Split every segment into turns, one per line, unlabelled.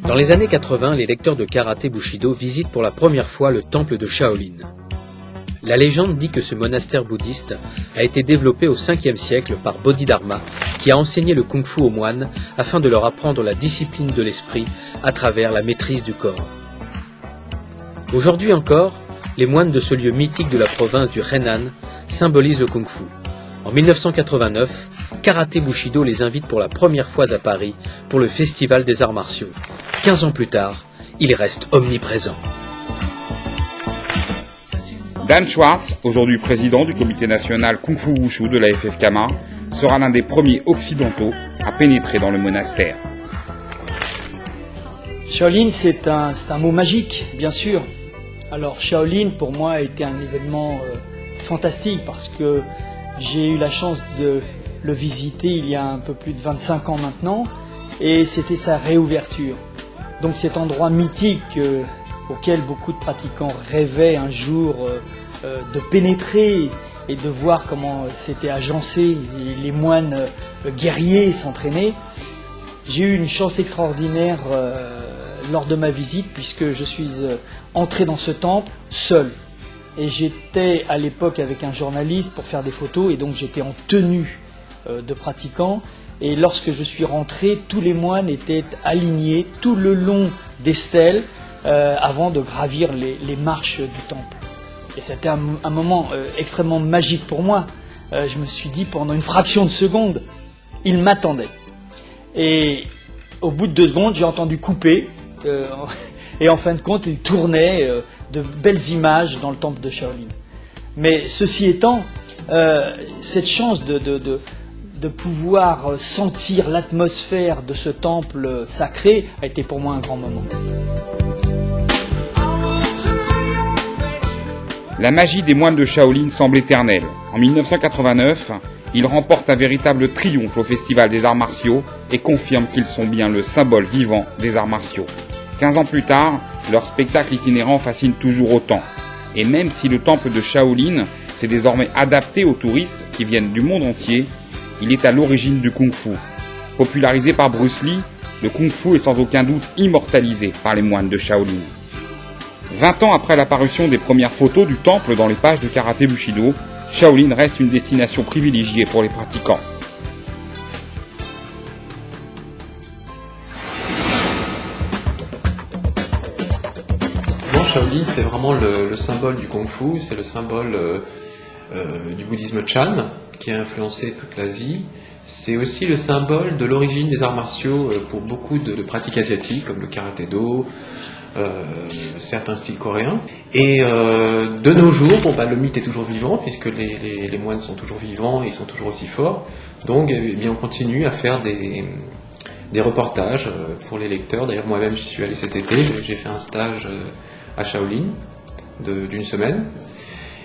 Dans les années 80, les lecteurs de karaté Bushido visitent pour la première fois le temple de Shaolin. La légende dit que ce monastère bouddhiste a été développé au 5e siècle par Bodhidharma, qui a enseigné le kung-fu aux moines afin de leur apprendre la discipline de l'esprit à travers la maîtrise du corps. Aujourd'hui encore, les moines de ce lieu mythique de la province du Henan symbolisent le kung-fu. En 1989, Karaté Bushido les invite pour la première fois à Paris pour le Festival des Arts Martiaux. 15 ans plus tard, il reste omniprésent.
Dan Schwartz, aujourd'hui président du comité national Kung Fu Wushu de la FFKMA, sera l'un des premiers occidentaux à pénétrer dans le monastère.
Shaolin, c'est un mot magique, bien sûr. Alors Shaolin, pour moi, a été un événement fantastique parce que j'ai eu la chance de le visiter il y a un peu plus de 25 ans maintenant et c'était sa réouverture. Donc cet endroit mythique auquel beaucoup de pratiquants rêvaient un jour de pénétrer et de voir comment c'était agencé et les moines guerriers s'entraînaient. J'ai eu une chance extraordinaire lors de ma visite puisque je suis entré dans ce temple seul. Et j'étais à l'époque avec un journaliste pour faire des photos et donc j'étais en tenue de pratiquant. Et lorsque je suis rentré, tous les moines étaient alignés tout le long des stèles avant de gravir les marches du temple. Et c'était un moment extrêmement magique pour moi. Je me suis dit pendant une fraction de seconde, il m'attendait. Et au bout de 2 secondes, j'ai entendu couper. Et en fin de compte, il tournait de belles images dans le temple de Shaolin. Mais ceci étant, cette chance de pouvoir sentir l'atmosphère de ce temple sacré a été pour moi un grand moment.
La magie des moines de Shaolin semble éternelle. En 1989, ils remportent un véritable triomphe au Festival des Arts Martiaux et confirment qu'ils sont bien le symbole vivant des arts martiaux. 15 ans plus tard, leur spectacle itinérant fascine toujours autant. Et même si le temple de Shaolin s'est désormais adapté aux touristes qui viennent du monde entier, il est à l'origine du kung-fu. Popularisé par Bruce Lee, le kung-fu est sans aucun doute immortalisé par les moines de Shaolin. 20 ans après l'apparition des premières photos du temple dans les pages de Karaté Bushido, Shaolin reste une destination privilégiée pour les pratiquants.
Shaolin, c'est vraiment le symbole du kung-fu, c'est le symbole du bouddhisme Chan qui a influencé toute l'Asie. C'est aussi le symbole de l'origine des arts martiaux pour beaucoup de pratiques asiatiques comme le karaté-do, certains styles coréens. Et de nos jours, le mythe est toujours vivant puisque les moines sont toujours vivants et ils sont toujours aussi forts. Donc on continue à faire des reportages pour les lecteurs. D'ailleurs moi-même j'y suis allé cet été, j'ai fait un stage à Shaolin d'une semaine.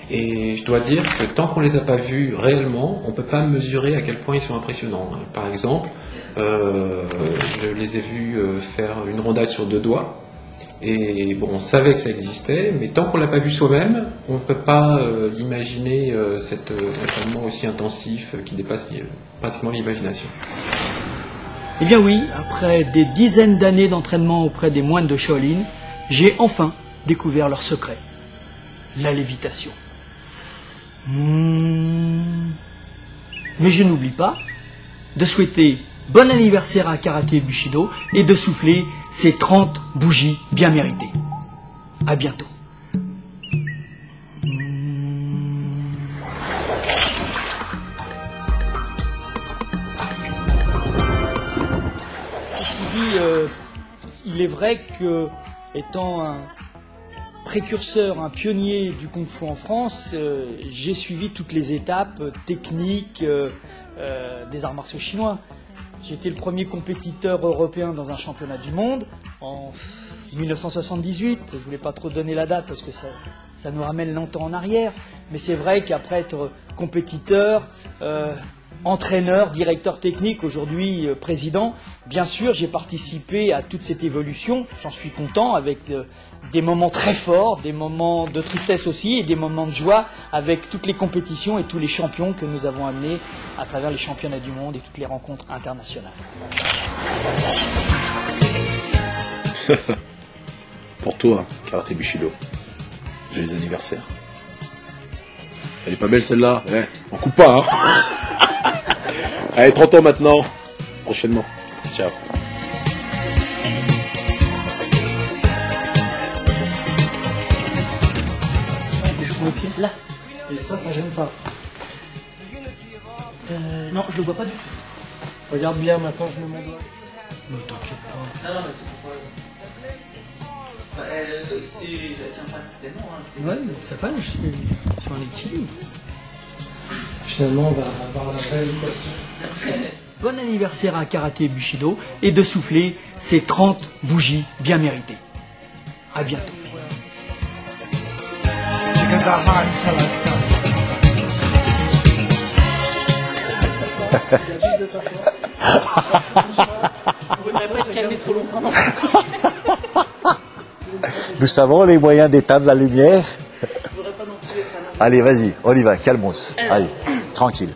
Et je dois dire que tant qu'on ne les a pas vus réellement, on ne peut pas mesurer à quel point ils sont impressionnants. Par exemple, je les ai vus faire une rondade sur 2 doigts. Et bon, on savait que ça existait, mais tant qu'on ne l'a pas vu soi-même, on ne peut pas imaginer cet entraînement aussi intensif qui dépasse pratiquement l'imagination.
Eh bien oui, après des dizaines d'années d'entraînement auprès des moines de Shaolin, j'ai enfin découvert leur secret, la lévitation. Mais je n'oublie pas de souhaiter bon anniversaire à Karaté Bushido et de souffler ces 30 bougies bien méritées. À bientôt. Ceci dit, il est vrai que, étant un précurseur, un pionnier du kung-fu en France, j'ai suivi toutes les étapes techniques des arts martiaux chinois. J'ai été le premier compétiteur européen dans un championnat du monde en 1978. Je ne voulais pas trop donner la date parce que ça nous ramène longtemps en arrière. Mais c'est vrai qu'après être compétiteur, entraîneur, directeur technique, aujourd'hui président, bien sûr, j'ai participé à toute cette évolution. J'en suis content avec des moments très forts, des moments de tristesse aussi et des moments de joie avec toutes les compétitions et tous les champions que nous avons amenés à travers les championnats du monde et toutes les rencontres internationales.
Pour toi, Karaté Bushido, j'ai les anniversaires. Elle est pas belle celle-là, ouais. On coupe pas, hein. Allez, 30 ans maintenant, prochainement. Ciao.
Là. Et ça gêne pas. Non, je le vois pas du tout. Regarde bien, maintenant je me mon doigt. Ne t'inquiète pas. Non, mais c'est pourquoi. Elle tient pas tellement. Hein, ouais, mais ça va, je suis sur un équilibre. Finalement, on va avoir la réalisation. Bon anniversaire à Karaté Bushido et de souffler ces 30 bougies bien méritées. À bientôt.
Nous savons les moyens d'éteindre la lumière. Allez, vas-y, on y va, calmos. Allez, tranquille.